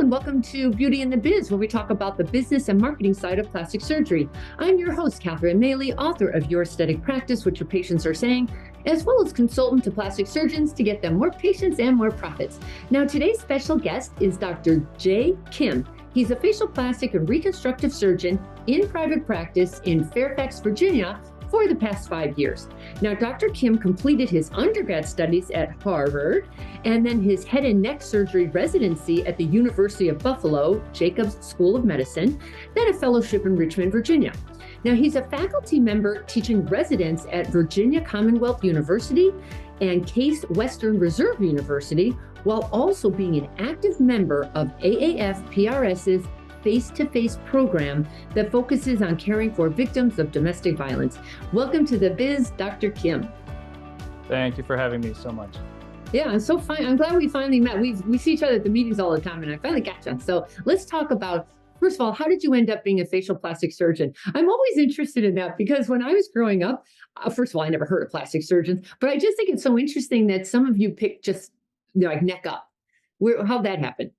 and welcome to Beauty and the Biz, where we talk about the business and marketing side of plastic surgery. I'm your host, Catherine Maley, author of Your Aesthetic Practice, What Your Patients Are Saying, as well as consultant to plastic surgeons to get them more patients and more profits. Now, today's special guest is Dr. Jae Kim. He's a facial plastic and reconstructive surgeon in private practice in Fairfax, Virginia, for the past 5 years. Now, Dr. Kim completed his undergrad studies at Harvard and then his head and neck surgery residency at the University of Buffalo, Jacobs School of Medicine, then a fellowship in Richmond, Virginia. Now, he's a faculty member teaching residents at Virginia Commonwealth University and Case Western Reserve University, while also being an active member of AAF-PRS's face-to-face program that focuses on caring for victims of domestic violence. Welcome to the biz, Dr. Kim. Thank you for having me so much. Yeah, I'm glad we finally met. We see each other at the meetings all the time, and I finally got you. So let's talk about, first of all, how did you end up being a facial plastic surgeon? I'm always interested in that because when I was growing up, first of all, I never heard of plastic surgeons, but I just think it's so interesting that some of you picked just like neck up. How'd that happen?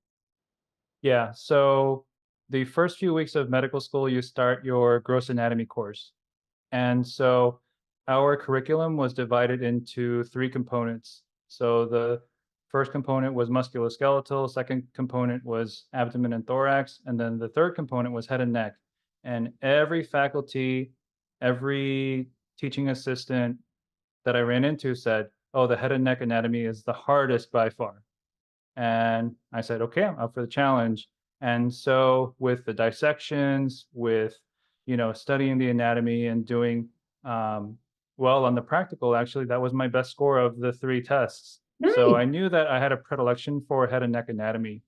Yeah, so the first few weeks of medical school, you start your gross anatomy course. And so our curriculum was divided into 3 components. So the first component was musculoskeletal, second component was abdomen and thorax, and then the third component was head and neck. And every faculty, every teaching assistant that I ran into said, oh, the head and neck anatomy is the hardest by far. And I said, okay, I'm up for the challenge. And so with the dissections, with, studying the anatomy and doing well on the practical, actually, that was my best score of the 3 tests. Nice. So I knew that I had a predilection for head and neck anatomy.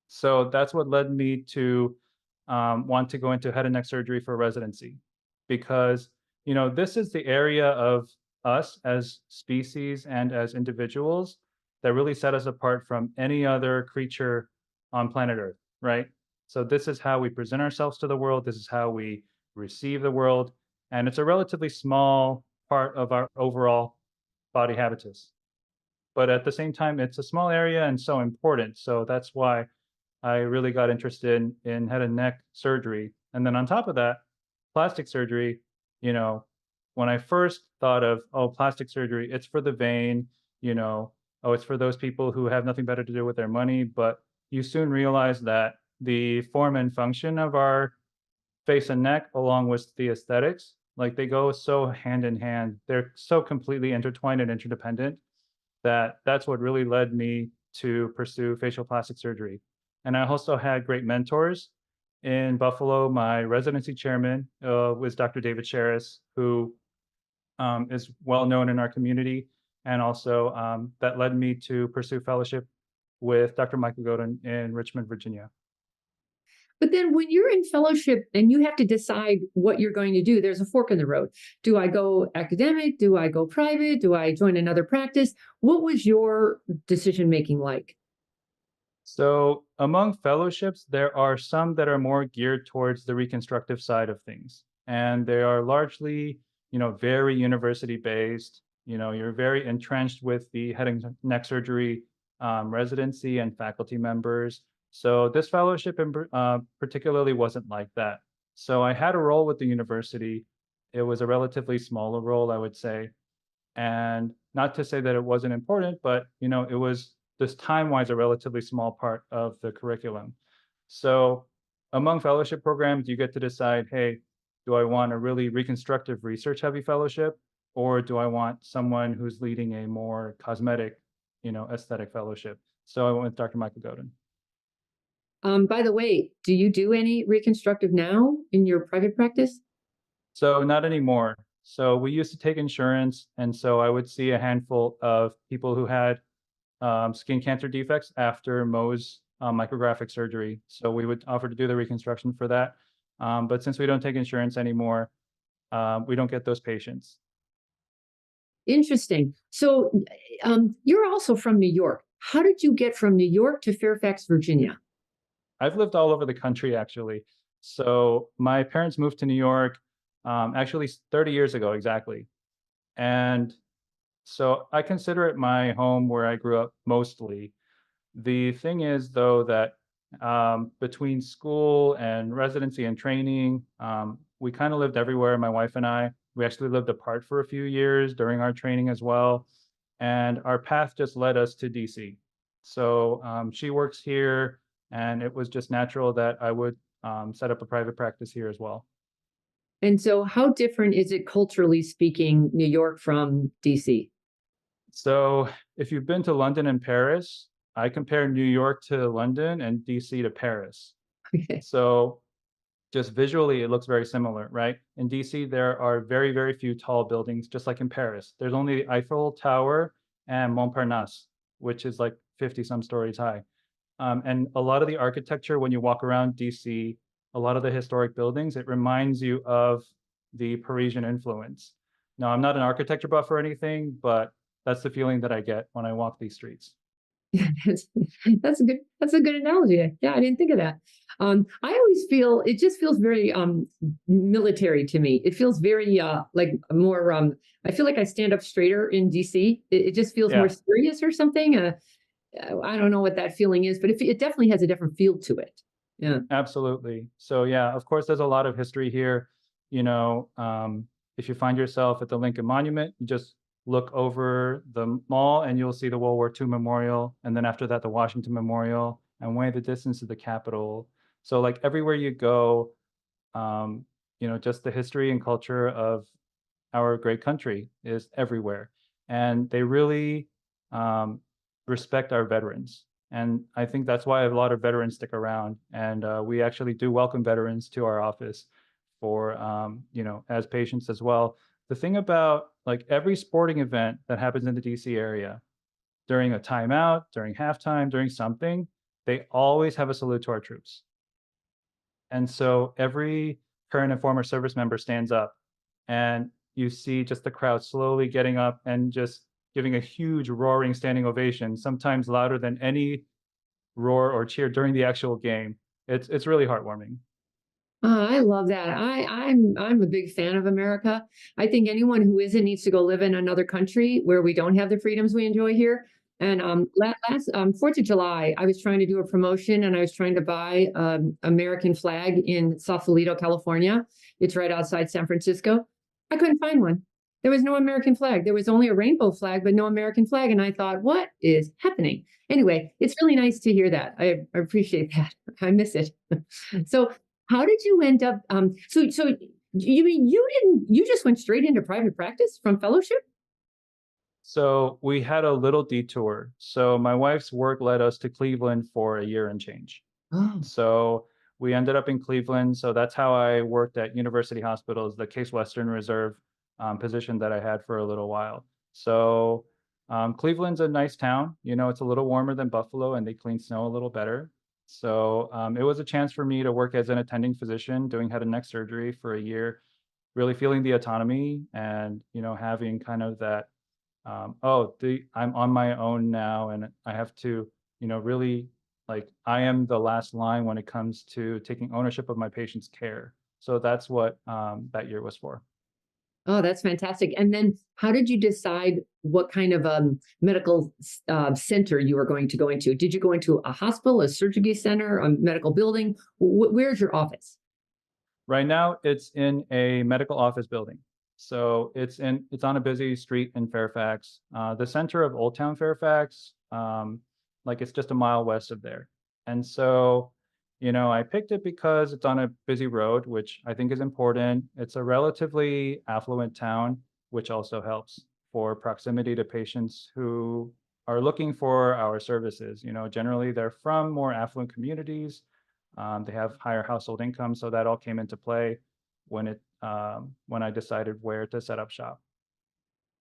So that's what led me to want to go into head and neck surgery for residency, because, this is the area of us as species and as individuals that really set us apart from any other creature on planet Earth, right? So this is how we present ourselves to the world. This is how we receive the world. And it's a relatively small part of our overall body habitus. But at the same time, it's a small area and so important. So that's why I really got interested in head and neck surgery. And then on top of that, plastic surgery, when I first thought of, plastic surgery, it's for the vain, it's for those people who have nothing better to do with their money. But you soon realize that the form and function of our face and neck, along with the aesthetics, like they go so hand in hand. They're so completely intertwined and interdependent that's what really led me to pursue facial plastic surgery. And I also had great mentors in Buffalo. My residency chairman was Dr. David Sherris, who is well known in our community. And also that led me to pursue fellowship with Dr. Michael Godin in Richmond, Virginia. But then when you're in fellowship and you have to decide what you're going to do, there's a fork in the road. Do I go academic? Do I go private? Do I join another practice? What was your decision making like? So among fellowships, there are some that are more geared towards the reconstructive side of things. And they are largely, very university based. You're very entrenched with the head and neck surgery residency and faculty members. So this fellowship particularly wasn't like that. So I had a role with the university. It was a relatively smaller role, I would say. And not to say that it wasn't important, but it was this time-wise a relatively small part of the curriculum. So among fellowship programs, you get to decide, hey, do I want a really reconstructive research heavy fellowship, or do I want someone who's leading a more cosmetic, aesthetic fellowship? So I went with Dr. Michael Godin. By the way, do you do any reconstructive now in your private practice? So not anymore. So we used to take insurance. And so I would see a handful of people who had skin cancer defects after Mohs micrographic surgery. So we would offer to do the reconstruction for that. But since we don't take insurance anymore, we don't get those patients. Interesting. So you're also from New York. How did you get from New York to Fairfax, Virginia? I've lived all over the country, actually. So my parents moved to New York actually 30 years ago, exactly. And so I consider it my home where I grew up mostly. The thing is, though, that Between school and residency and training, we kind of lived everywhere, my wife and I. We actually lived apart for a few years during our training as well. And our path just led us to DC. So she works here, and it was just natural that I would set up a private practice here as well. And so, how different is it culturally speaking, New York from DC? So if you've been to London and Paris, I compare New York to London and DC to Paris. Okay. So just visually, it looks very similar, right? In DC, there are very, very few tall buildings, just like in Paris. There's only the Eiffel Tower and Montparnasse, which is like 50 some stories high. And a lot of the architecture, when you walk around DC, a lot of the historic buildings, it reminds you of the Parisian influence. Now, I'm not an architecture buff or anything, but that's the feeling that I get when I walk these streets. Yeah, that's a good analogy. Yeah, I didn't think of that. I always feel it just feels very military to me. It feels very like more I feel like I stand up straighter in DC. It just feels more Yeah. serious or something. I don't know what that feeling is, but it definitely has a different feel to it. Yeah. Absolutely. So yeah, of course, there's a lot of history here. You know, if you find yourself at the Lincoln Monument, you just look over the mall and you'll see the World War II Memorial, and then after that, the Washington Memorial, and way the distance to the Capitol. So like everywhere you go, um, just the history and culture of our great country is everywhere, and they really um, respect our veterans. And I think that's why a lot of veterans stick around. And we actually do welcome veterans to our office for, as patients as well. The thing about like every sporting event that happens in the DC area during a timeout, during halftime, during something, they always have a salute to our troops. And so every current and former service member stands up, and you see just the crowd slowly getting up and just giving a huge roaring standing ovation, sometimes louder than any roar or cheer during the actual game. It's really heartwarming. I love that. I'm a big fan of America. I think anyone who isn't needs to go live in another country where we don't have the freedoms we enjoy here. And last 4th of July, I was trying to do a promotion and I was trying to buy American flag in Sausalito, California. It's right outside San Francisco. I couldn't find one. There was no American flag. There was only a rainbow flag, but no American flag. And I thought, what is happening? Anyway, it's really nice to hear that. I appreciate that. I miss it. So how did you end up? So you mean you just went straight into private practice from fellowship? So we had a little detour. So my wife's work led us to Cleveland for a year and change. Oh, So we ended up in Cleveland. So that's how I worked at University Hospitals, the Case Western Reserve position that I had for a little while. So Cleveland's a nice town. It's a little warmer than Buffalo, and they clean snow a little better. So it was a chance for me to work as an attending physician doing head and neck surgery for a year, really feeling the autonomy and having kind of that I'm on my own now, and I have to really, like, I am the last line when it comes to taking ownership of my patient's care. So that's what that year was for. oh, that's fantastic. And then how did you decide what kind of medical center you were going to go into? Did you go into a hospital, a surgery center, a medical building? Where's your office? Right now, it's in a medical office building. So it's on a busy street in Fairfax, the center of Old Town Fairfax. Like it's just a mile west of there. And so, I picked it because it's on a busy road, which I think is important. It's a relatively affluent town, which also helps for proximity to patients who are looking for our services. Generally they're from more affluent communities. They have higher household income, so that all came into play when I decided where to set up shop.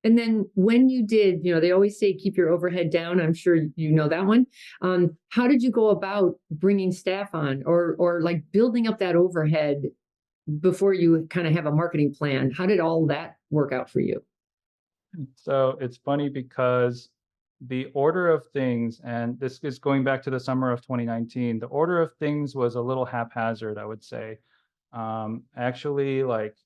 And then when you did, they always say keep your overhead down. I'm sure you know that one. How did you go about bringing staff on, or like building up that overhead before you kind of have a marketing plan? How did all that work out for you? So it's funny because the order of things, and this is going back to the summer of 2019, the order of things was a little haphazard, I would say. Actually, like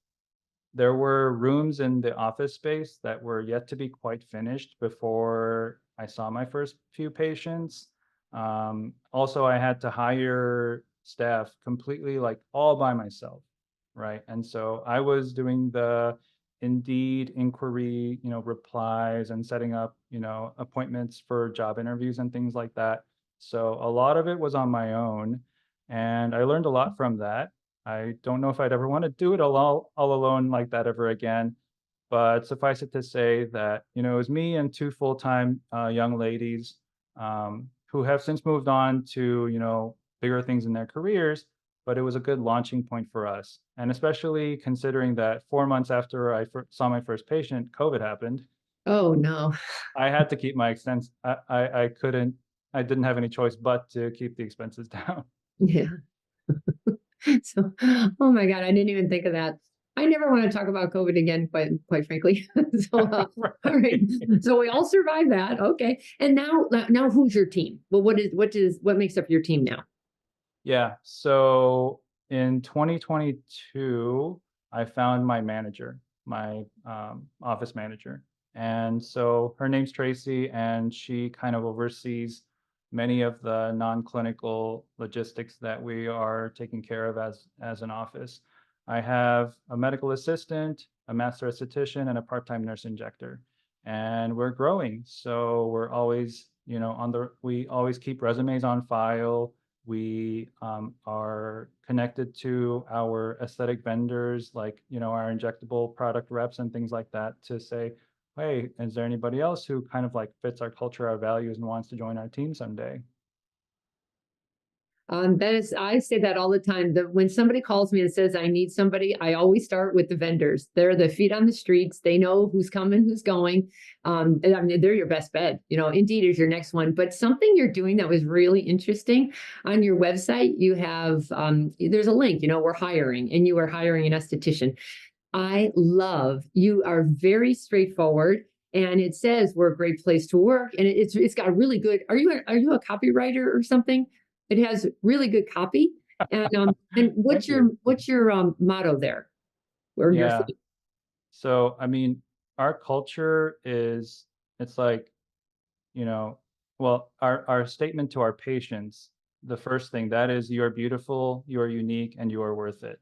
there were rooms in the office space that were yet to be quite finished before I saw my first few patients. Also, I had to hire staff completely, like all by myself, right? And so I was doing the Indeed inquiry, replies and setting up, appointments for job interviews and things like that. So a lot of it was on my own, and I learned a lot from that. I don't know if I'd ever want to do it all alone like that ever again. But suffice it to say that, it was me and two full-time young ladies who have since moved on to, bigger things in their careers, but it was a good launching point for us. And especially considering that 4 months after I saw my first patient, COVID happened. Oh no. I had to keep my expense. I couldn't. I didn't have any choice but to keep the expenses down. Yeah. So, oh my God, I didn't even think of that. I never want to talk about COVID again, quite frankly. So, all right. Right. So we all survived that. Okay. And now who's your team? Well, what makes up your team now? Yeah. So in 2022, I found my manager, my office manager. And so her name's Tracy, and she kind of oversees many of the non-clinical logistics that we are taking care of as an office. I have a medical assistant, a master esthetician, and a part-time nurse injector. And we're growing. So we're always, we always keep resumes on file. We are connected to our aesthetic vendors, like, our injectable product reps and things like that, to say, hey, is there anybody else who kind of like fits our culture, our values, and wants to join our team someday? I say that all the time. When somebody calls me and says I need somebody, I always start with the vendors. They're the feet on the streets. They know who's coming, who's going. I mean, they're your best bet. Indeed is your next one. But something you're doing that was really interesting on your website, you have there's a link. We're hiring, and you are hiring an esthetician. I love you are very straightforward. And it says we're a great place to work, and it's got a really good. Are you a copywriter or something? It has really good copy. And Thank you. what's your motto there? Or your Yeah. theme? So, I mean, our culture is, it's like, you know, well, our statement to our patients, the first thing that is, you are beautiful, you are unique, and you are worth it.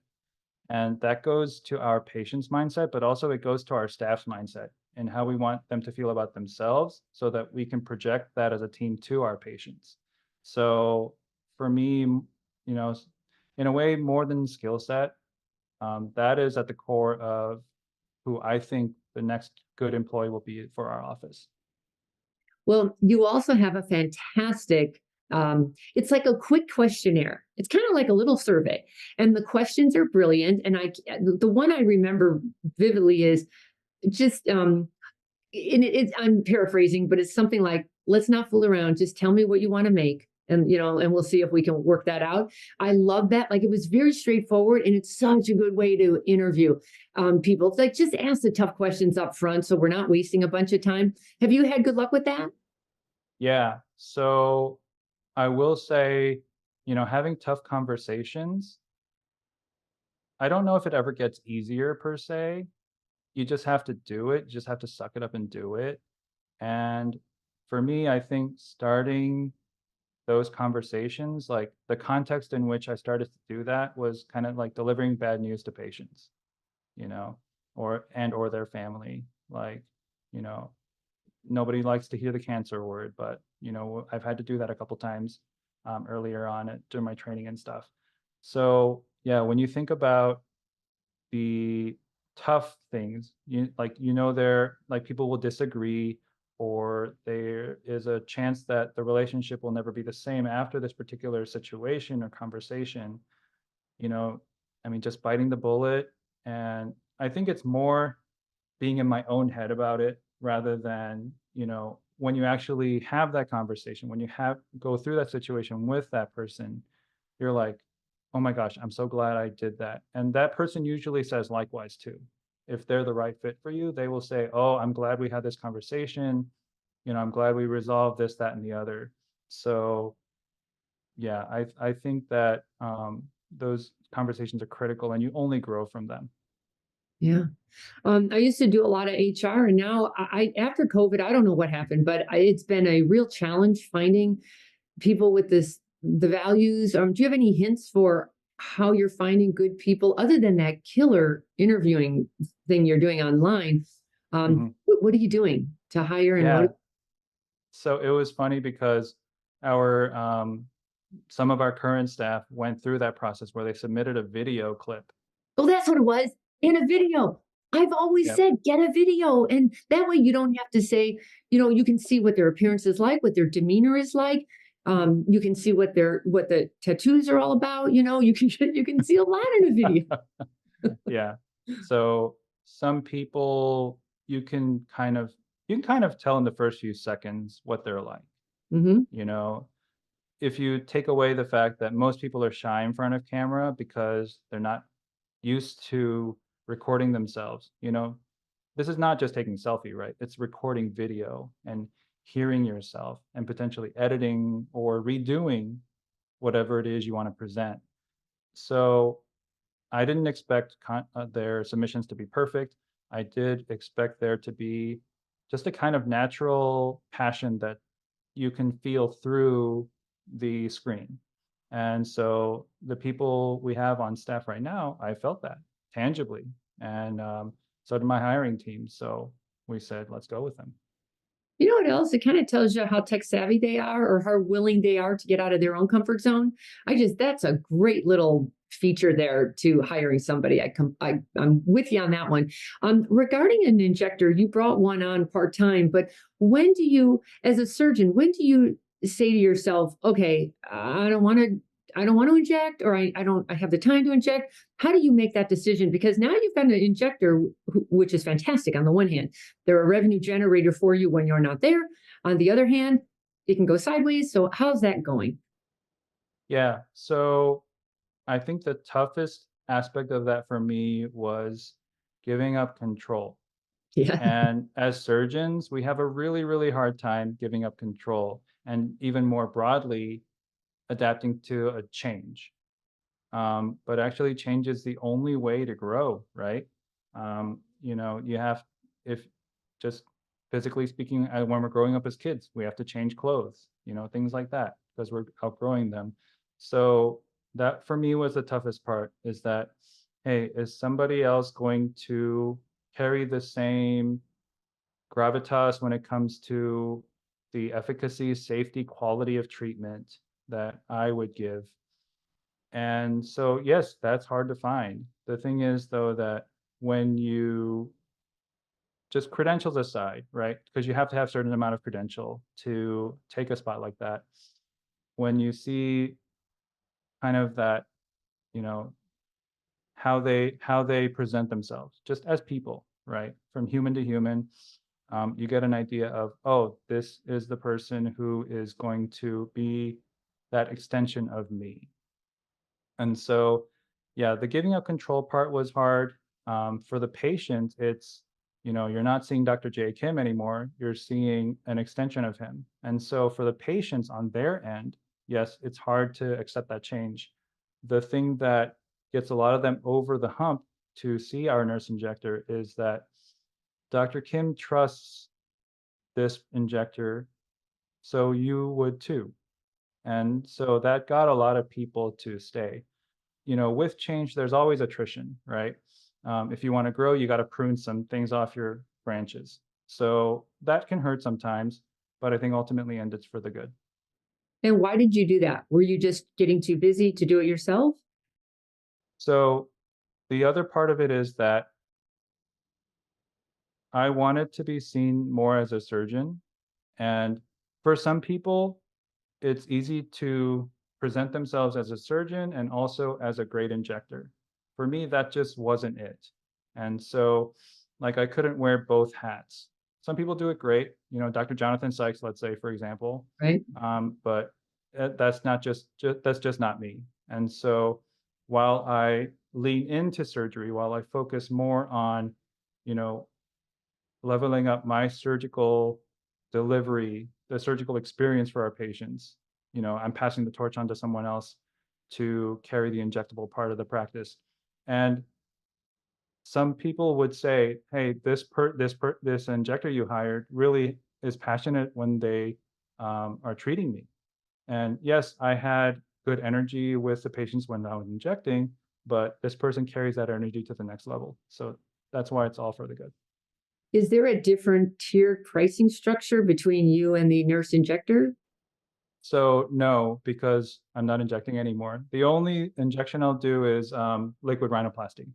And that goes to our patient's mindset, but also it goes to our staff's mindset and how we want them to feel about themselves so that we can project that as a team to our patients. So for me, in a way, more than skill set, that is at the core of who I think the next good employee will be for our office. Well, you also have a fantastic. It's like a quick questionnaire. It's kind of like a little survey, and the questions are brilliant. And the one I remember vividly is just I'm paraphrasing, but it's something like, let's not fool around. Just tell me what you want to make. And we'll see if we can work that out. I love that. Like, it was very straightforward, and it's such a good way to interview people. It's like, just ask the tough questions up front so we're not wasting a bunch of time. Have you had good luck with that? Yeah. So I will say, having tough conversations, I don't know if it ever gets easier per se. You just have to do it. You just have to suck it up and do it. And for me, I think starting those conversations, like the context in which I started to do that was kind of like delivering bad news to patients, you know, or their family. Like, you know, nobody likes to hear the cancer word, but I've had to do that a couple times earlier on during my training and stuff. So yeah, when you think about the tough things, there like people will disagree, or there is a chance that the relationship will never be the same after this particular situation or conversation. you know I mean, just biting the bullet. And I think it's more being in my own head about it, rather than, when you actually have that conversation, when you have go through that situation with that person, you're like, oh my gosh, I'm so glad I did that. And that person usually says likewise too. If they're the right fit for you, they will say, oh, I'm glad we had this conversation. I'm glad we resolved this, that, and the other. So yeah, I think that those conversations are critical, and you only grow from them. Yeah. I used to do a lot of HR, and now after COVID, I don't know what happened, but it's been a real challenge finding people with the values? Do you have any hints for how you're finding good people other than that killer interviewing thing you're doing online? Mhm. What are you doing to hire and Yeah. motivate? So it was funny because our some of our current staff went through that process where they submitted a video clip. Oh, that's what it was, in a video. I've always Yep. said, get a video. And that way you don't have to say, you can see what their appearance is like, what their demeanor is like. You can see what the tattoos are all about. You can see a lot in a video. Yeah. So some people you can kind of tell in the first few seconds what they're like. Hmm. You know, if you take away the fact that most people are shy in front of camera because they're not used to recording themselves, this is not just taking selfie, right? It's recording video and hearing yourself and potentially editing or redoing whatever it is you want to present. So I didn't expect their submissions to be perfect. I did expect there to be just a kind of natural passion that you can feel through the screen. And so the people we have on staff right now, I felt that tangibly. And so did my hiring team. So we said, let's go with them. You know what else? It kind of tells you how tech savvy they are or how willing they are to get out of their own comfort zone. That's a great little feature there to hiring somebody. I'm with you on that one. Regarding an injector, you brought one on part time, but as a surgeon, when do you say to yourself, okay, I don't want to inject, or I have the time to inject. How do you make that decision? Because now you've got an injector, which is fantastic on the one hand. They're a revenue generator for you when you're not there. On the other hand, it can go sideways. So how's that going? Yeah. So I think the toughest aspect of that for me was giving up control. Yeah. And as surgeons, we have a really, really hard time giving up control and even more broadly, adapting to a change. But actually, change is the only way to grow, right? You have, if just physically speaking, when we're growing up as kids, we have to change clothes, things like that, because we're outgrowing them. So that for me was the toughest part is that, hey, is somebody else going to carry the same gravitas when it comes to the efficacy, safety, quality of treatment that I would give? And so, yes, that's hard to find. The thing is, though, that when you just credentials aside, right? Because you have to have certain amount of credential to take a spot like that. When you see kind of that, you know, how they present themselves, just as people, right, from human to human, you get an idea of, oh, this is the person who is going to be that extension of me. And so, yeah, the giving up control part was hard. For the patient, you're not seeing Dr. Jae Kim anymore. You're seeing an extension of him. And so for the patients on their end, yes, it's hard to accept that change. The thing that gets a lot of them over the hump to see our nurse injector is that Dr. Kim trusts this injector, so you would too. And so that got a lot of people to stay. With change, there's always attrition, right? If you want to grow, you got to prune some things off your branches. So that can hurt sometimes, but I think ultimately it's for the good. And why did you do that? Were you just getting too busy to do it yourself? So the other part of it is that I wanted to be seen more as a surgeon. And for some people, it's easy to present themselves as a surgeon and also as a great injector. For me, that just wasn't it. And so, like, I couldn't wear both hats. Some people do it great, Dr. Jonathan Sykes, let's say, for example. Right. But that's not that's just not me. And so, while I lean into surgery, while I focus more on, you know, leveling up my surgical delivery, the surgical experience for our patients. I'm passing the torch on to someone else to carry the injectable part of the practice. And some people would say, "Hey, this injector you hired really is passionate when they are treating me." And yes, I had good energy with the patients when I was injecting, but this person carries that energy to the next level. So that's why it's all for the good. Is there a different tiered pricing structure between you and the nurse injector? So no, because I'm not injecting anymore. The only injection I'll do is liquid rhinoplasty,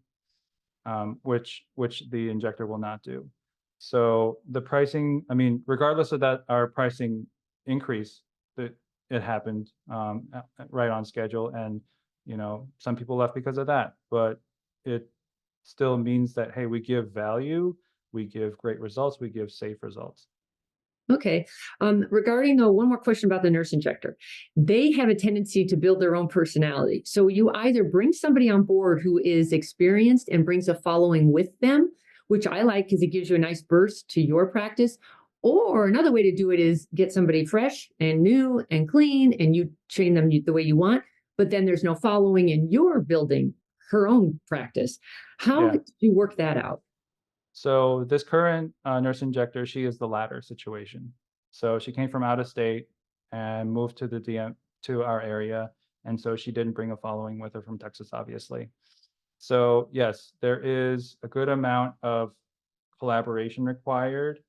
which the injector will not do. So the pricing, I mean, regardless of that, our pricing increase, that it happened right on schedule, and some people left because of that. But it still means that, hey, we give value, we give great results, we give safe results. Okay. Regarding though, one more question about the nurse injector. They have a tendency to build their own personality. So you either bring somebody on board who is experienced and brings a following with them, which I like because it gives you a nice burst to your practice. Or another way to do it is get somebody fresh and new and clean, and you train them the way you want, but then there's no following and you're building her own practice. How Yeah. did you work that out? So this current nurse injector, she is the latter situation. So she came from out of state and moved to the DM to our area, and so she didn't bring a following with her from Texas, obviously. So yes, there is a good amount of collaboration required,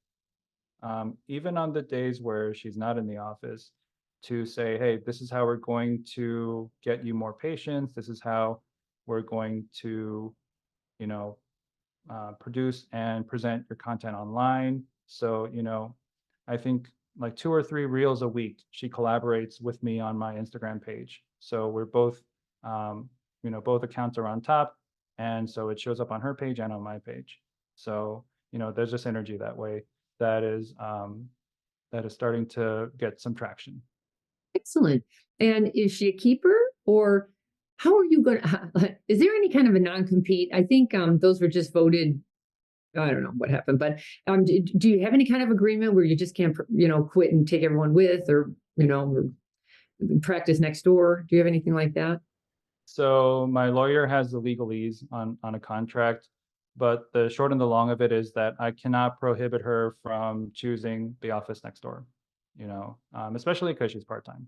even on the days where she's not in the office, to say, hey, this is how we're going to get you more patients. This is how we're going to, you know, produce and present your content online. So, I think like 2 or 3 reels a week, she collaborates with me on my Instagram page. So we're both, both accounts are on top. And so it shows up on her page and on my page. So, there's just energy that way that is, that is starting to get some traction. Excellent. And is she a keeper, or how are you going to, is there any kind of a non-compete? I think those were just voted. I don't know what happened, but do you have any kind of agreement where you just can't, quit and take everyone with, or practice next door? Do you have anything like that? So my lawyer has the legalese on a contract, but the short and the long of it is that I cannot prohibit her from choosing the office next door, especially because she's part-time.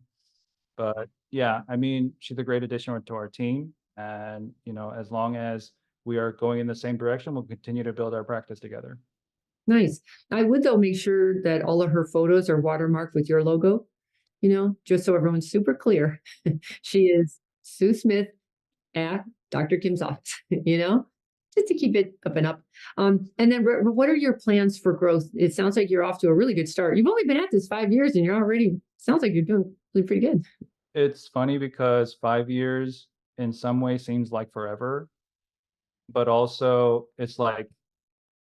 But yeah, I mean, she's a great addition to our team. And, as long as we are going in the same direction, we'll continue to build our practice together. Nice. I would, though, make sure that all of her photos are watermarked with your logo, just so everyone's super clear. She is Sue Smith at Dr. Kim's office, just to keep it up and up. And then what are your plans for growth? It sounds like you're off to a really good start. You've only been at this 5 years and you're already, sounds like you're doing really pretty good. It's funny because 5 years in some way seems like forever, but also it's like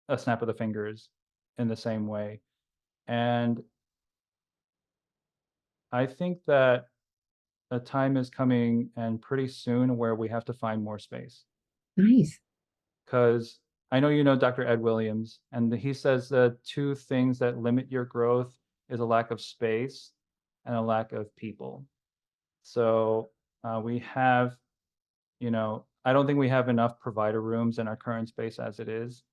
a snap of the fingers in the same way. And I think that a time is coming and pretty soon where we have to find more space. Nice. Because I know you know Dr. Ed Williams, and he says the two things that limit your growth is a lack of space and a lack of people. So we have, I don't think we have enough provider rooms in our current space as it is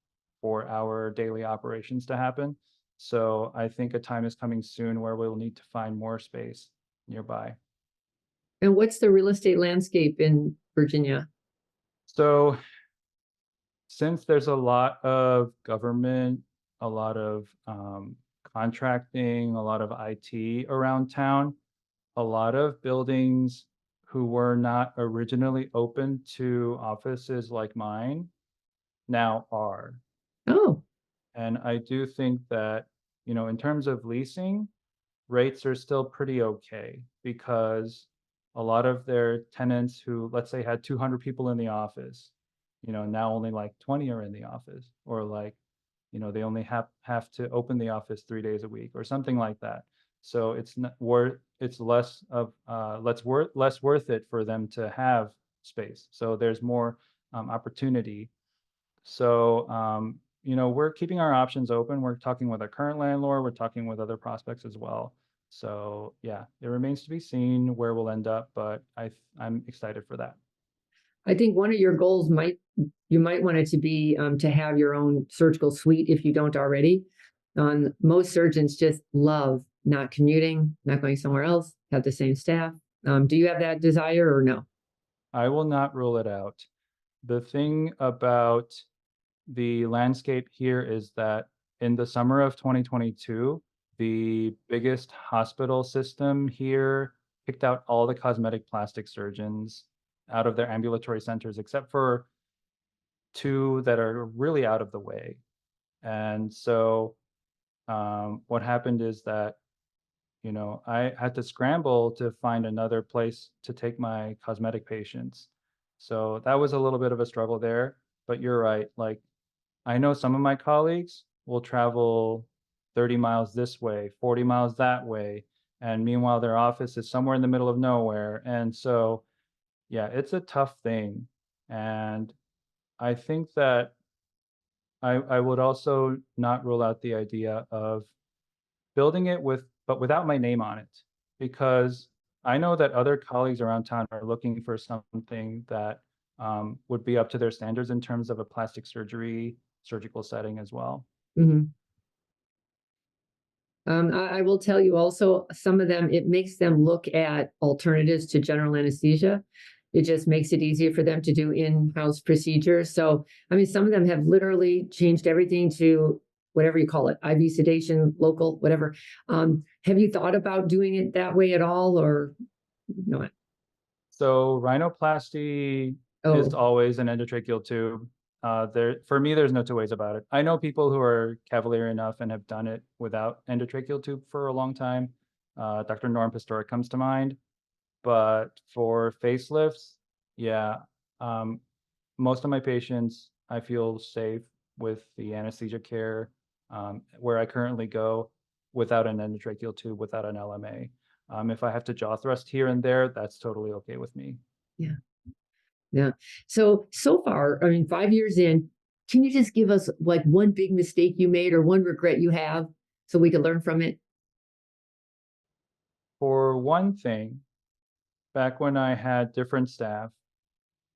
for our daily operations to happen. So I think a time is coming soon where we'll need to find more space nearby. And what's the real estate landscape in Virginia? So since there's a lot of government, a lot of contracting, a lot of IT around town, a lot of buildings who were not originally open to offices like mine now are. Oh, And I do think that, in terms of leasing, rates are still pretty okay because a lot of their tenants who, let's say, had 200 people in the office, now only like 20 are in the office, or like, they only have to open the office 3 days a week or something like that. So it's not worth, it's less of less worth it for them to have space. So there's more opportunity. So we're keeping our options open. We're talking with our current landlord. We're talking with other prospects as well. So yeah, it remains to be seen where we'll end up, but I'm excited for that. I think one of your goals you might want it to be to have your own surgical suite if you don't already. Most surgeons just love not commuting, not going somewhere else, have the same staff? Do you have that desire or no? I will not rule it out. The thing about the landscape here is that in the summer of 2022, the biggest hospital system here kicked out all the cosmetic plastic surgeons out of their ambulatory centers, except for two that are really out of the way. And so what happened is that, I had to scramble to find another place to take my cosmetic patients. So that was a little bit of a struggle there. But you're right. Like, I know some of my colleagues will travel 30 miles this way, 40 miles that way. And meanwhile, their office is somewhere in the middle of nowhere. And so, yeah, it's a tough thing. And I think that I would also not rule out the idea of building it but without my name on it, because I know that other colleagues around town are looking for something that would be up to their standards in terms of a plastic surgical setting as well. Mhm. I will tell you also, some of them, it makes them look at alternatives to general anesthesia. It just makes it easier for them to do in-house procedures. So, I mean, some of them have literally changed everything to whatever you call it, IV sedation, local, whatever. Have you thought about doing it that way at all, or not? So rhinoplasty is Oh, always an endotracheal tube. For me, there's no two ways about it. I know people who are cavalier enough and have done it without endotracheal tube for a long time. Dr. Norm Pistoric comes to mind. But for facelifts, yeah, um, most of my patients, I feel safe with the anesthesia care where I currently go without an endotracheal tube, without an LMA. If I have to jaw thrust here and there, that's totally okay with me. yeah, yeah. So far, I mean, 5 years in, can you just give us like one big mistake you made or one regret you have so we can learn from it? For one thing, back when I had different staff,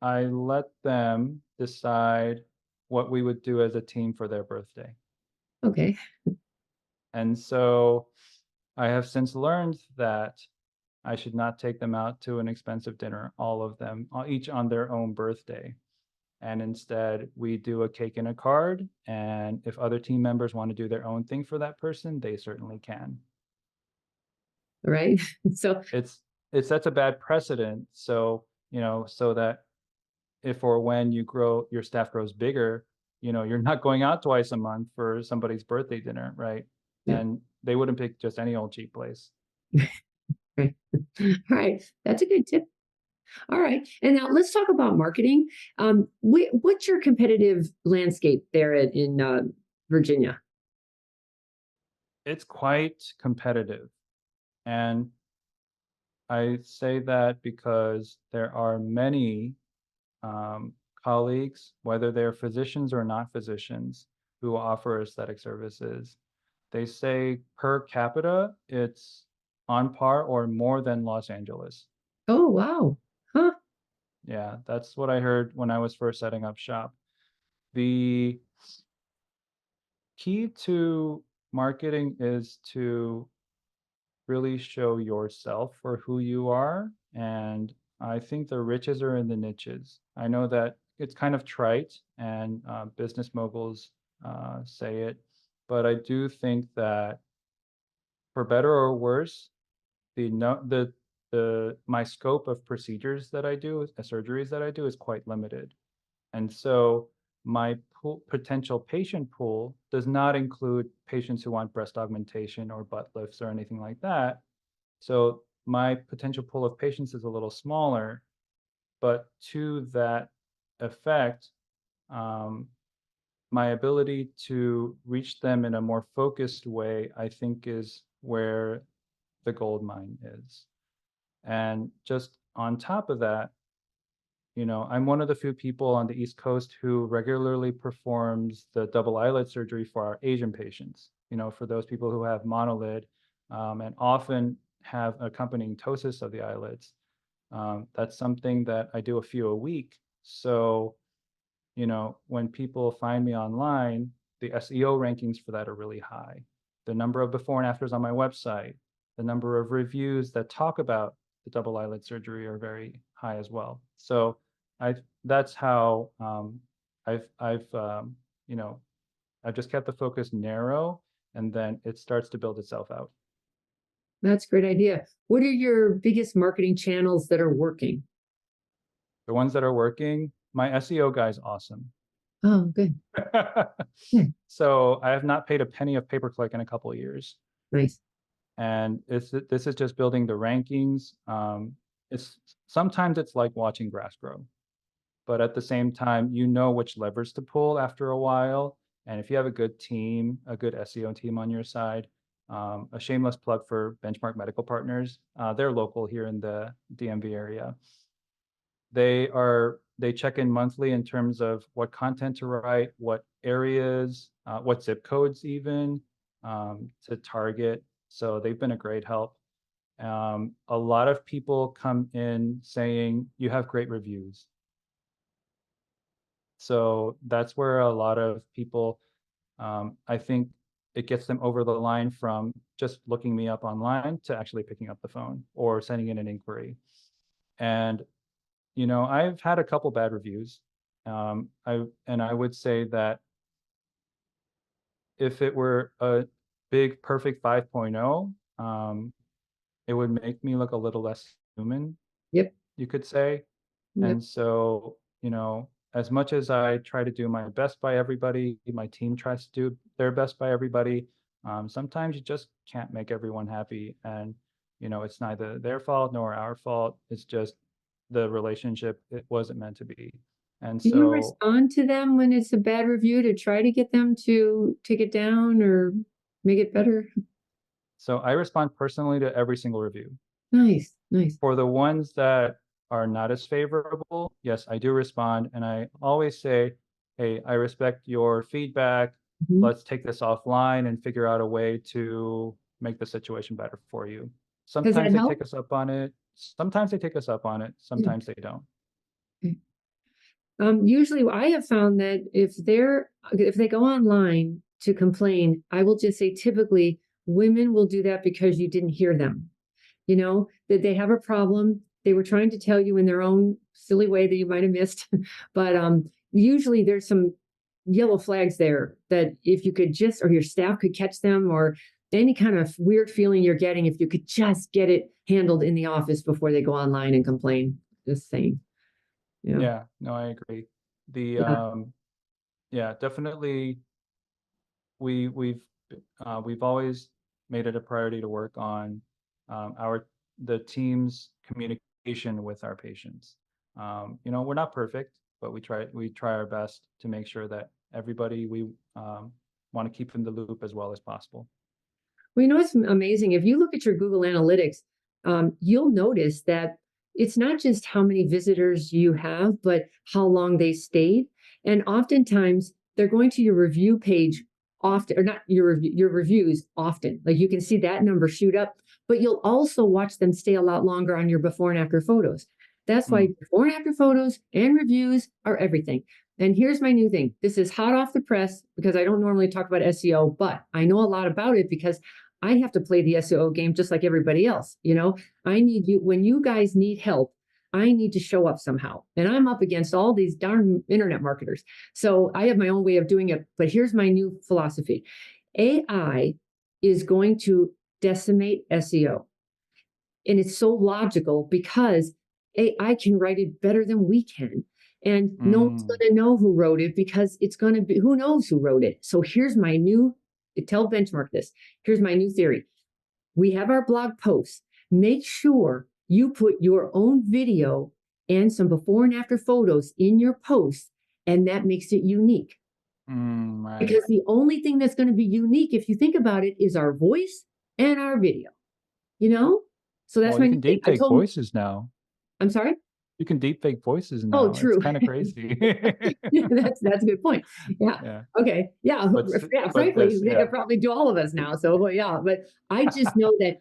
I let them decide what we would do as a team for their birthday. Okay. And so I have since learned that I should not take them out to an expensive dinner, all of them, each on their own birthday. And instead, we do a cake and a card. And if other team members want to do their own thing for that person, they certainly can. Right. So, It's it sets a bad precedent. So, so that if or when your staff grows bigger, you're not going out twice a month for somebody's birthday dinner, right? yeah. And they wouldn't pick just any old cheap place. Right. All right. That's a good tip. All right. And now let's talk about marketing. What's your competitive landscape there in Virginia? It's quite competitive. And I say that because there are many um, colleagues, whether they're physicians or not physicians, who offer aesthetic services. They say per capita, it's on par or more than Los Angeles. Oh, wow. Huh. Yeah, that's what I heard when I was first setting up shop. The key to marketing is to really show yourself for who you are. And I think the riches are in the niches. I know that it's kind of trite and business moguls say it, but I do think that for better or worse, the no the my scope of procedures that I do, surgeries that I do is quite limited. And so my potential patient pool does not include patients who want breast augmentation or butt lifts or anything like that. So my potential pool of patients is a little smaller, but to that effect, um, my ability to reach them in a more focused way, I think, is where the gold mine is. And just on top of that, I'm one of the few people on the East Coast who regularly performs the double eyelid surgery for our Asian patients, for those people who have monolid and often have accompanying ptosis of the eyelids. That's something that I do a few a week. So, when people find me online, the SEO rankings for that are really high. the number of before and afters on my website, the number of reviews that talk about the double eyelid surgery are very high as well. So that's how you know, I've just kept the focus narrow, and then it starts to build itself out. That's a great idea. What are your biggest marketing channels that are working? The ones that are working, my SEO guy's awesome. Oh, good. Yeah. So I have not paid a penny of pay-per-click in a couple of years. Nice. And this is just building the rankings. It's sometimes it's like watching grass grow, but at the same time, you know which levers to pull after a while. And if you have a good team, a good SEO team on your side, a shameless plug for Benchmark Medical Partners. They're local here in the DMV area. They check in monthly in terms of what content to write, what areas, what zip codes even to target. So they've been a great help. A lot of people come in saying you have great reviews. So that's where a lot of people, I think it gets them over the line from just looking me up online to actually picking up the phone or sending in an inquiry. And you know, I've had a couple bad reviews. I would say that if it were a big perfect 5.0, it would make me look a little less human, Yep. you could say. Yep. And so, you know, as much as I try to do my best by everybody, my team tries to do their best by everybody. Sometimes you just can't make everyone happy. And, you know, it's neither their fault nor our fault. It's just the relationship, it wasn't meant to be. And Do you so, respond to them when it's a bad review to try to get them to take it down or make it better? so I respond personally to every single review. Nice, nice. For the ones that are not as favorable, yes, I do respond. And I always say, hey, I respect your feedback. Mhm. Let's take this offline and figure out a way to make the situation better for you. Does that Sometimes they help? take us up on it. Sometimes they take us up on it. Yeah. Sometimes they don't. Usually I have found that if they go online to complain, I will just say typically women will do that because you didn't hear them. You know, that they have a problem. They were trying to tell you in their own silly way that you might have missed. But usually there's some yellow flags there that if you could just, or your staff could catch them, or any kind of weird feeling you're getting, if you could just get it handled in the office before they go online and complain. Just saying. Yeah. Yeah, no, I agree. The Yeah. yeah, definitely we've always made it a priority to work on the team's communication with our patients. You know, we're not perfect, but we try our best to make sure that everybody we want to keep in the loop as well as possible. Well, you know what's amazing? If you look at your Google Analytics, you'll notice that it's not just how many visitors you have, but how long they stayed. And oftentimes they're going to your review page often, or not your reviews often. Like you can see that number shoot up, but you'll also watch them stay a lot longer on your before and after photos. That's why before and after photos and reviews are everything. And here's my new thing. This is hot off the press because I don't normally talk about SEO, but I know a lot about it because I have to play the SEO game just like everybody else. You know, I need you when you guys need help. I need to show up somehow. And I'm up against all these darn internet marketers. So I have my own way of doing it. But here's my new philosophy. AI is going to decimate SEO. And it's so logical because AI can write it better than we can. And no one's going to know who wrote it because it's going to be, who knows who wrote it. So here's my new, tell Benchmark this. Here's my new theory. We have our blog posts. Make sure you put your own video and some before and after photos in your post, and that makes it unique. Right. Because the only thing that's going to be unique, if you think about it, is our voice and our video. You know? So that's Well, my you new can thing. deep fake voices now. I'm sorry? You can deep fake voices Oh, now. true. It's kind of crazy. That's a good point. Yeah. Yeah. Okay. Yeah. But Frankly, this, they probably do all of us now. So, well, yeah. But I just know that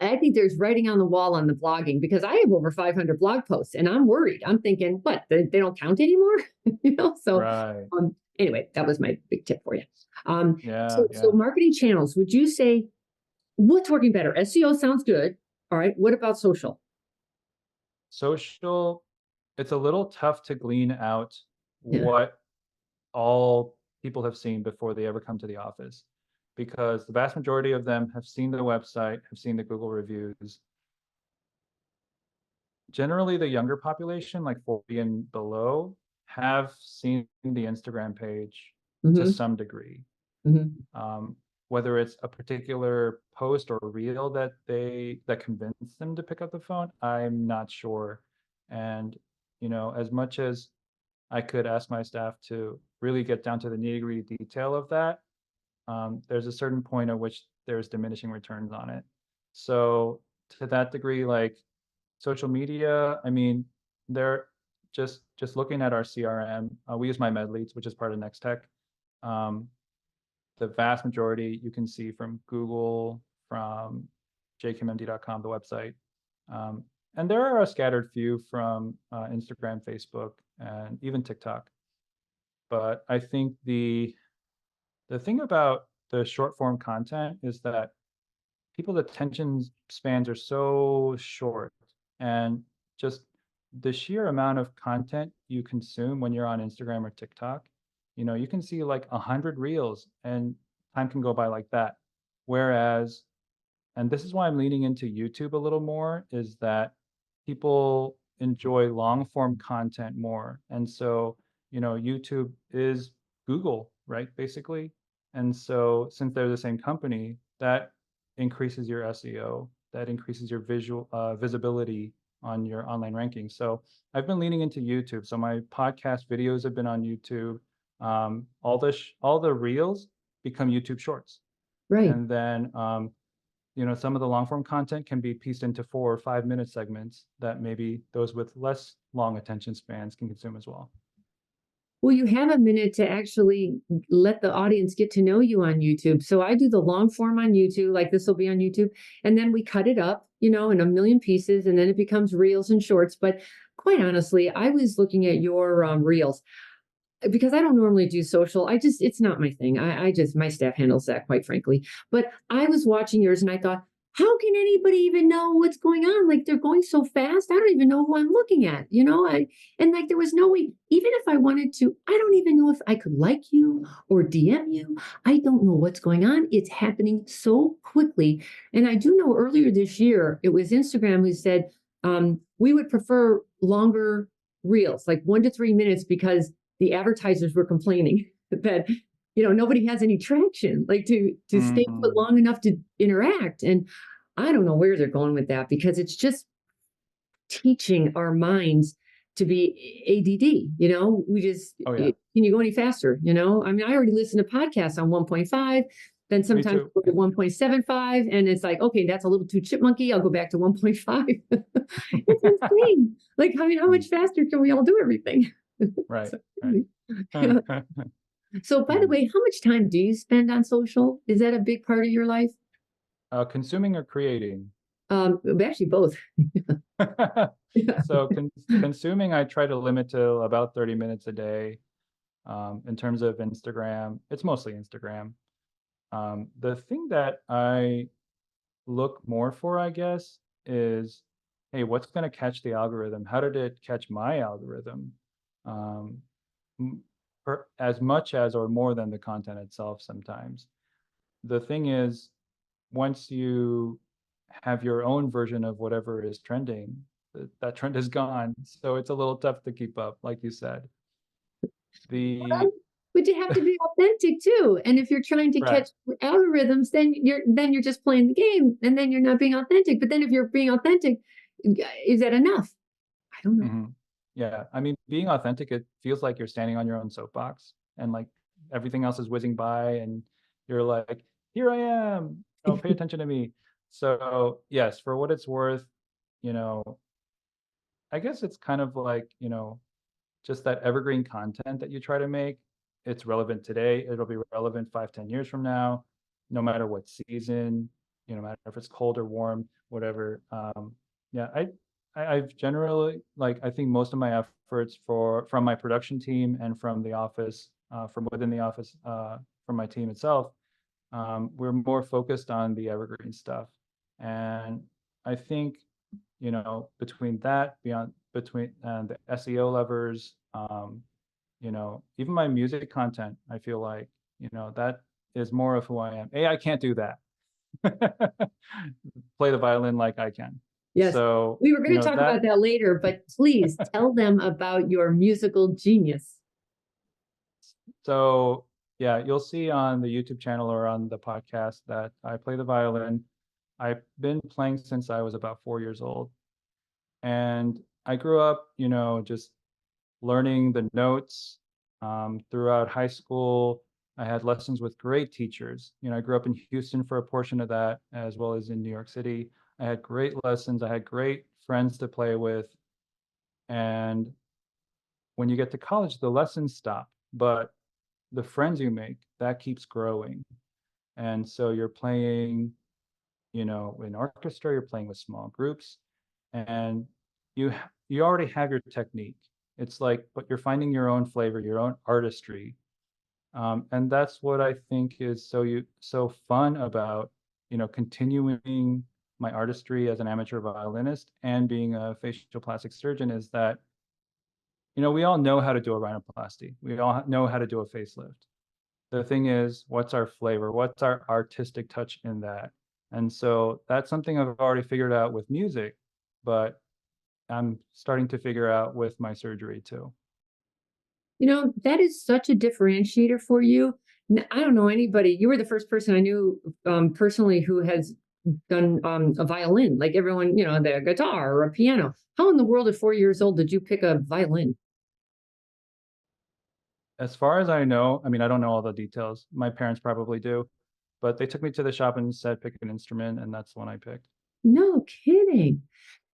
I think there's writing on the wall on the blogging because I have over 500 blog posts and I'm worried. I'm thinking, what? They don't count anymore? You know? So, right. Anyway, that was my big tip for you. Yeah, So yeah. marketing channels, would you say what's working better? SEO sounds good. All right. What about social? Social, it's a little tough to glean out Yeah. what all people have seen before they ever come to the office, because the vast majority of them have seen the website, have seen the Google reviews. Generally, the younger population, like 40 and below, have seen the Instagram page to Mm-hmm. some degree. Mm-hmm. Um, whether it's a particular post or reel that convinced them to pick up the phone, I'm not sure. And as much as I could ask my staff to really get down to the nitty-gritty detail of that, there's a certain point at which there's diminishing returns on it. So to that degree, like social media, I mean, they're just looking at our CRM. We use my Medleads, which is part of Nextech. Um, the vast majority you can see from Google, from jaekimmd.com, the website. Um, and there are a scattered few from Instagram, Facebook, and even TikTok. But I think the thing about the short form content is that people's attention spans are so short, and just the sheer amount of content you consume when you're on Instagram or TikTok, you can see like 100 reels and time can go by like that. Whereas, and this is why I'm leaning into YouTube a little more, is that people enjoy long form content more. And so, YouTube is Google, right? Basically. And so, since they're the same company, that increases your SEO, that increases your visual visibility on your online rankings. So, I've been leaning into YouTube. So, my podcast videos have been on YouTube. All the reels become YouTube Shorts, Right. and then some of the long form content can be pieced into 4 or 5 minute segments that maybe those with less long attention spans can consume as well. Well, you have a minute to actually let the audience get to know you on YouTube. So I do the long form on YouTube, like this will be on YouTube, and then we cut it up, in a million pieces, and then it becomes reels and shorts. But quite honestly, I was looking at your reels because I don't normally do social. It's not my thing. My staff handles that, quite frankly. But I was watching yours and I thought, how can anybody even know what's going on? Like they're going so fast. I don't even know who I'm looking at, and like there was no way, even if I wanted to, I don't even know if I could like you or DM you. I don't know what's going on. It's happening so quickly. And I do know earlier this year, it was Instagram who said, we would prefer longer reels, like 1 to 3 minutes, because the advertisers were complaining that nobody has any traction, like to stay put Mm-hmm. long enough to interact. And I don't know where they're going with that, because it's just teaching our minds to be ADD. We just Oh yeah, can you go any faster? I mean, I already listen to podcasts on 1.5. Then me sometimes too. go to 1.75, and it's like, okay, that's a little too chipmunky. I'll go back to 1.5. It's insane. Like, I mean, how much faster can we all do everything? Right, So, right. yeah. So, by the Mm. way, how much time do you spend on social? Is that a big part of your life? Consuming or creating? Actually, both. Yeah. So consuming, I try to limit to about 30 minutes a day. In terms of Instagram, it's mostly Instagram. The thing that I look more for, I guess, is, hey, what's going to catch the algorithm? How did it catch my algorithm? Um, as much as or more than the content itself sometimes. The thing is, once you have your own version of whatever is trending, that trend is gone. So it's a little tough to keep up, like you said. The Well, but you have to be authentic too. And if you're trying to right. catch algorithms, then you're just playing the game, and then you're not being authentic. But then if you're being authentic, is that enough? I don't know. Hmm. Yeah, I mean, being authentic, it feels like you're standing on your own soapbox, and like everything else is whizzing by, and you're like, "Here I am! Oh, pay attention to me." So yes, for what it's worth, you know, I guess it's kind of like just that evergreen content that you try to make. It's relevant today. It'll be relevant 5, 10 years from now, no matter what season, no matter if it's cold or warm, whatever. Yeah, I've generally, like, I think most of my efforts from my production team and from the office from within the office, from my team itself, we're more focused on the evergreen stuff. And I think, between that, between the SEO levers, even my music content, I feel like, that is more of who I am. I can't do that. Play the violin like I can. Yes. So, We were going to talk about that later, but please tell them about your musical genius. So, yeah, you'll see on the YouTube channel or on the podcast that I play the violin. I've been playing since I was about 4 years old. And I grew up, just learning the notes throughout high school. I had lessons with great teachers. I grew up in Houston for a portion of that, as well as in New York City. I had great lessons. I had great friends to play with. And when you get to college, the lessons stop, but the friends you make, that keeps growing. And so you're playing, in orchestra, you're playing with small groups, and you already have your technique. It's like, but you're finding your own flavor, your own artistry. And that's what I think is so fun about, continuing my artistry as an amateur violinist and being a facial plastic surgeon, is that, we all know how to do a rhinoplasty. We all know how to do a facelift. The thing is, what's our flavor? What's our artistic touch in that? And so that's something I've already figured out with music, but I'm starting to figure out with my surgery too. That is such a differentiator for you. I don't know anybody. You were the first person I knew personally who has done a violin, like everyone, the guitar or a piano. How in the world at 4 years old did you pick a violin? As far as I know, I mean, I don't know all the details. My parents probably do, but they took me to the shop and said, pick an instrument, and that's the one I picked. No kidding.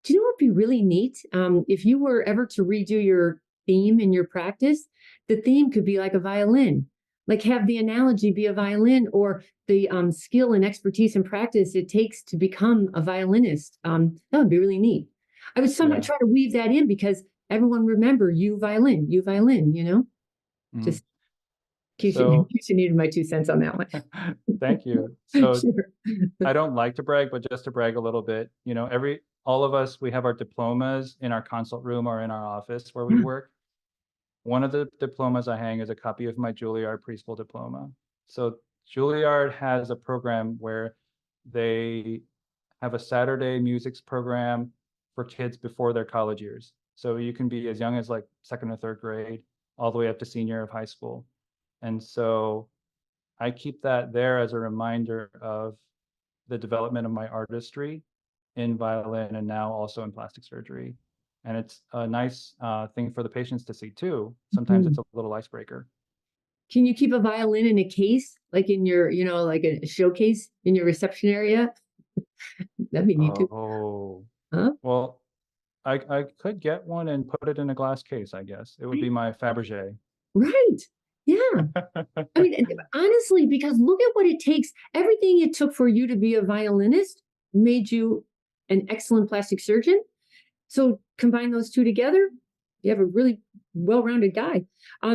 Do you know what would be really neat? If you were ever to redo your theme in your practice, the theme could be like a violin, like have the analogy be a violin, or the skill and expertise and practice it takes to become a violinist. That would be really neat. I would somewhat try to weave that in because everyone remember you violin, just So, you needed my 2 cents on that one. thank you. So Sure. I don't like to brag, but just to brag a little bit, all of us, we have our diplomas in our consult room or in our office where we work. One of the diplomas I hang is a copy of my Juilliard preschool diploma. So Juilliard has a program where they have a Saturday music program for kids before their college years. So you can be as young as like second or third grade, all the way up to senior of high school. And so I keep that there as a reminder of the development of my artistry in violin and now also in plastic surgery. And it's a nice thing for the patients to see too. Sometimes it's a little icebreaker. Can you keep a violin in a case, like in your, like a showcase in your reception area? That'd be neat too. Oh, Huh? well, I could get one and put it in a glass case, I guess. It would be my Fabergé. Right. Yeah. I mean, honestly, because look at what it takes. Everything it took for you to be a violinist made you an excellent plastic surgeon. So combine those two together, you have a really well-rounded guy.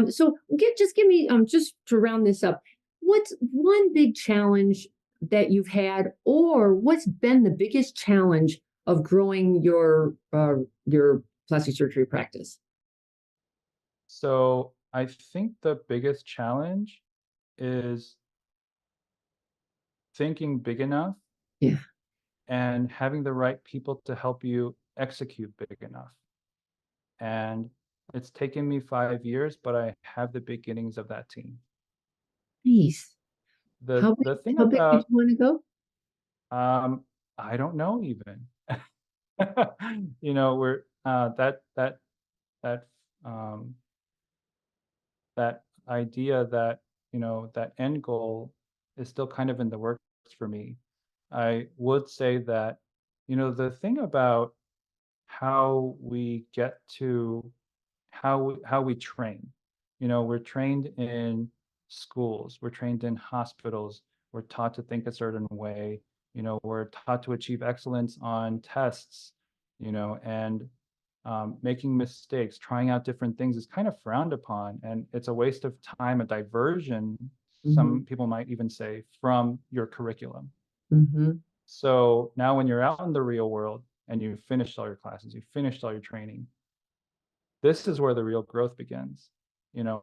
So just give me just to round this up, what's one big challenge that you've had, or what's been the biggest challenge of growing your plastic surgery practice? So I think the biggest challenge is thinking big enough Yeah. and having the right people to help you execute big enough. And it's taken me 5 years, but I have the beginnings of that team. Nice. The the thing How big did about you want to go? I don't know even. We're that um that idea that, that end goal is still kind of in the works for me. I would say that, the thing about how we get to how we train. We're trained in schools, we're trained in hospitals, we're taught to think a certain way, we're taught to achieve excellence on tests, and making mistakes, trying out different things is kind of frowned upon, and it's a waste of time, a diversion, Mm-hmm. some people might even say, from your curriculum. Mm-hmm. So now when you're out in the real world and you've finished all your classes, you've finished all your training, this is where the real growth begins.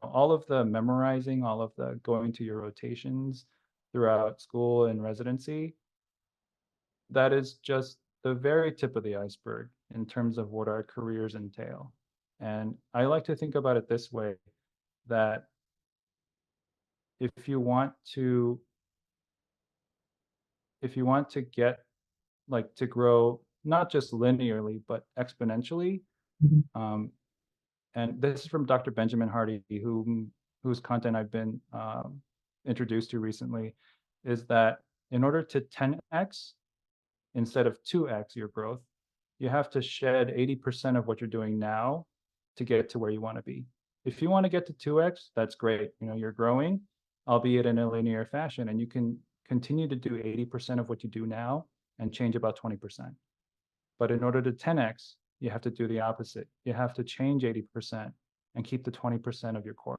All of the memorizing, all of the going to your rotations throughout school and residency, that is just the very tip of the iceberg in terms of what our careers entail. And I like to think about it this way, that if you want to get, like, to grow not just linearly but exponentially, Mm-hmm. um, and this is from Dr. Benjamin Hardy, whose content I've been introduced to recently, is that in order to 10x instead of 2x your growth, you have to shed 80% of what you're doing now to get to where you want to be. If you want to get to 2x, that's great. You're growing, albeit in a linear fashion, and you can continue to do 80% of what you do now and change about 20%. But in order to 10x, you have to do the opposite. You have to change 80% and keep the 20% of your core.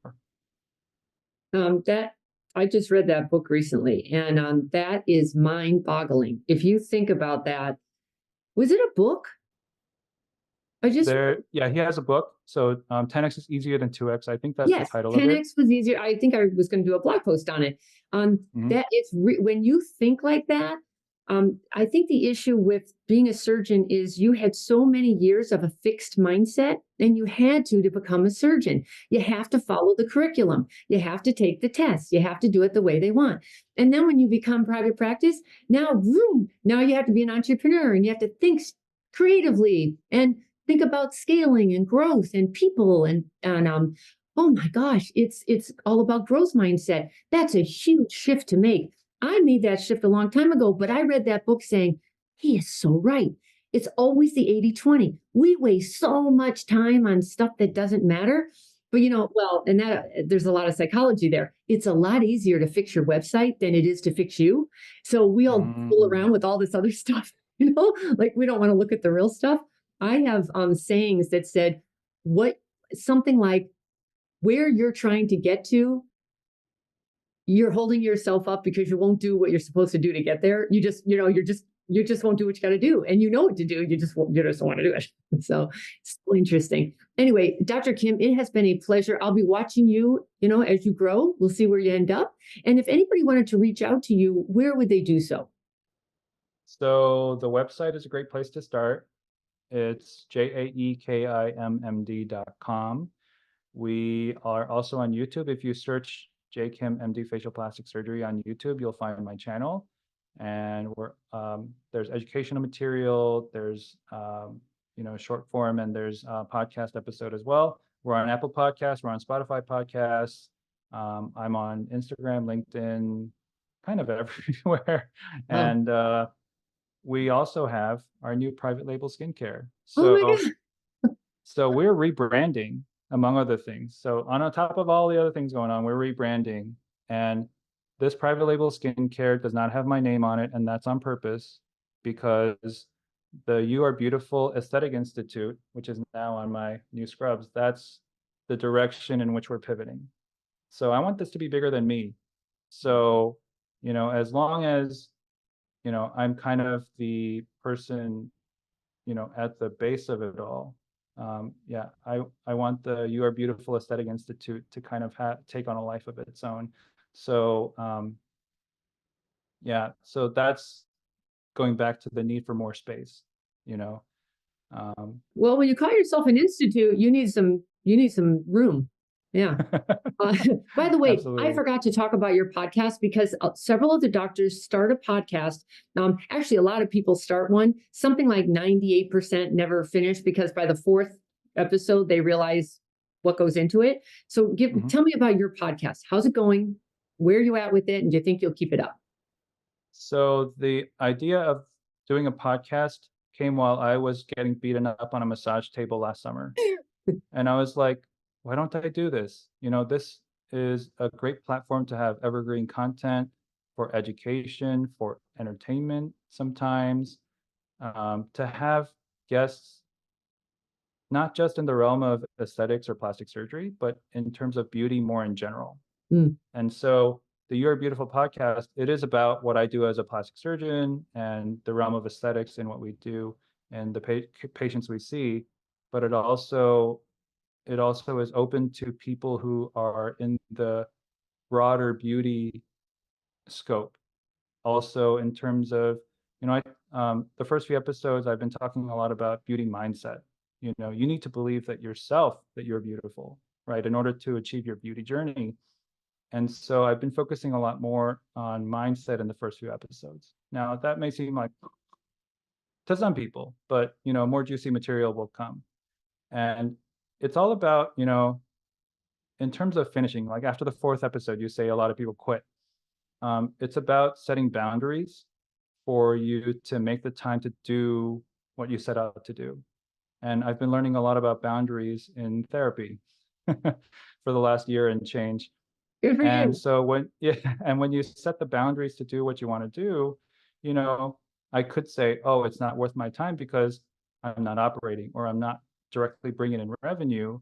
That I just read that book recently, and that is mind-boggling. If you think about that, was it a book? I just Yeah, he has a book. So 10x is easier than 2x. I think that's the Yes, title of it. 10x was easier. I think I was going to do a blog post on it. Mhm. That when you think like that. I think the issue with being a surgeon is you had so many years of a fixed mindset, and you had to become a surgeon. You have to follow the curriculum. You have to take the tests. You have to do it the way they want. And then when you become private practice, now you have to be an entrepreneur, and you have to think creatively and think about scaling and growth and people and oh my gosh, it's all about growth mindset. That's a huge shift to make. I made that shift a long time ago, but I read that book saying, he is so right. It's always the 80-20. We waste so much time on stuff that doesn't matter. But and that there's a lot of psychology there. It's a lot easier to fix your website than it is to fix you. So we all fool around with all this other stuff, like we don't want to look at the real stuff. I have sayings that said what something like where you're trying to get to, you're holding yourself up because you won't do what you're supposed to do to get there. You just won't do what you got to do, and you know what to do. You just don't want to do it. So it's so interesting. Anyway, Dr. Kim, it has been a pleasure. I'll be watching you, as you grow. We'll see where you end up. And if anybody wanted to reach out to you, where would they do so? So the website is a great place to start. It's jaekimmd.com. We are also on YouTube. If you search Jae Kim MD Facial Plastic Surgery on YouTube, you'll find my channel. And there's educational material, there's short form, and there's a podcast episode as well. We're on Apple Podcasts, we're on Spotify Podcasts. I'm on Instagram, LinkedIn, kind of everywhere. Oh, And we also have our new private label skincare. oh my So God. so we're rebranding, among other things. So on top of all the other things going on, we're rebranding. And this private label skincare does not have my name on it, and that's on purpose, because the You Are Beautiful Aesthetic Institute, which is now on my new scrubs, that's the direction in which we're pivoting. So I want this to be bigger than me. So, as long as, I'm kind of the person, at the base of it all. Yeah, I want the You Are Beautiful Aesthetic Institute to kind of take on a life of its own. So yeah, so that's going back to the need for more space, you know. Well, when you call yourself an institute, you need some room. Yeah. Uh, by the way, I Absolutely. forgot to talk about your podcast because several of the doctors start a podcast. Actually, a lot of people start one. Something like 98% never finish because by the fourth episode, they realize what goes into it. So Mhm. tell me about your podcast. How's it going? Where are you at with it? And do you think you'll keep it up? So the idea of doing a podcast came while I was getting beaten up on a massage table last summer. And I was like, why don't I do this? This is a great platform to have evergreen content for education, for entertainment sometimes, to have guests not just in the realm of aesthetics or plastic surgery, but in terms of beauty more in general. Mm. And so the You're Beautiful podcast, it is about what I do as a plastic surgeon and the realm of aesthetics and what we do and the patients we see, but it also is open to people who are in the broader beauty scope. Also, in terms of, the first few episodes, I've been talking a lot about beauty mindset. You need to believe that yourself, that you're beautiful, right, in order to achieve your beauty journey. And so I've been focusing a lot more on mindset in the first few episodes. Now, that may seem like to some people, but more juicy material will come. And it's all about, in terms of finishing, like after the fourth episode, you say a lot of people quit. It's about setting boundaries for you to make the time to do what you set out to do. And I've been learning a lot about boundaries in therapy for the last year and change. Good for And you. so when you set the boundaries to do what you want to do, I could say, oh, it's not worth my time because I'm not operating or I'm not directly bringing in revenue.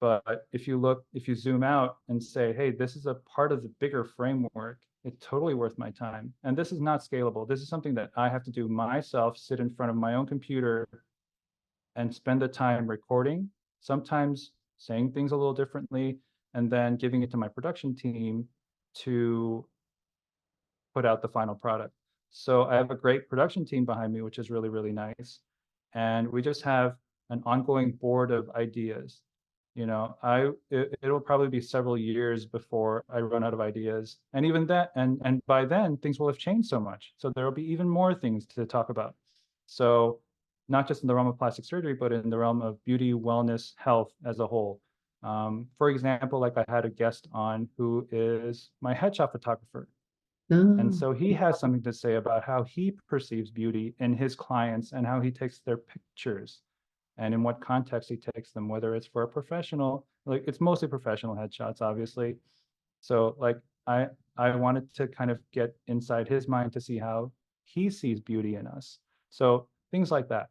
But if you zoom out and say, hey, this is a part of the bigger framework, it's totally worth my time. And this is not scalable. This is something that I have to do myself, sit in front of my own computer and spend the time recording, sometimes saying things a little differently, and then giving it to my production team to put out the final product. So I have a great production team behind me, which is really, really nice. And we just have an ongoing board of ideas. It'll probably be several years before I run out of ideas. And even that, and by then things will have changed so much. So there will be even more things to talk about. So not just in the realm of plastic surgery, but in the realm of beauty, wellness, health as a whole. For example, like I had a guest on who is my headshot photographer. And Oh. so he has something to say about how he perceives beauty in his clients and how he takes their pictures and in what context he takes them, whether it's for a professional, like it's mostly professional headshots, obviously. So like I wanted to kind of get inside his mind to see how he sees beauty in us. So things like that.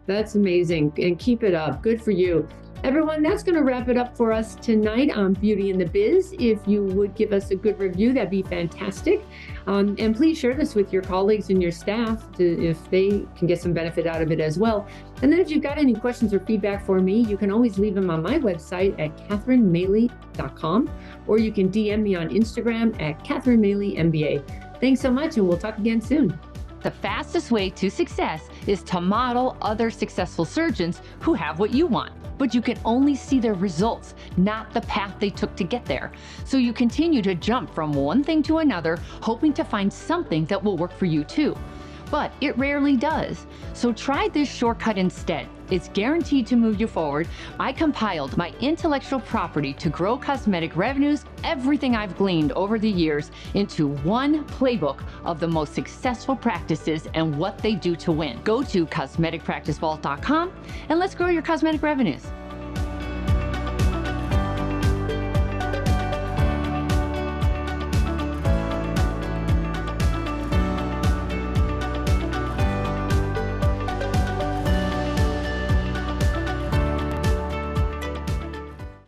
That's amazing. And keep it up. Good for you. Everyone, that's going to wrap it up for us tonight on Beauty in the Biz. If you would give us a good review, that'd be fantastic. And please share this with your colleagues and your staff if they can get some benefit out of it as well. And then if you've got any questions or feedback for me, you can always leave them on my website at catherinemaley.com, or you can DM me on Instagram at catherinemaley.mba. Thanks so much, and we'll talk again soon. The fastest way to success is to model other successful surgeons who have what you want, but you can only see their results, not the path they took to get there. So you continue to jump from one thing to another, hoping to find something that will work for you too. But it rarely does. So try this shortcut instead. It's guaranteed to move you forward. I compiled my intellectual property to grow cosmetic revenues, everything I've gleaned over the years, into one playbook of the most successful practices and what they do to win. Go to cosmeticpracticevault.com and let's grow your cosmetic revenues.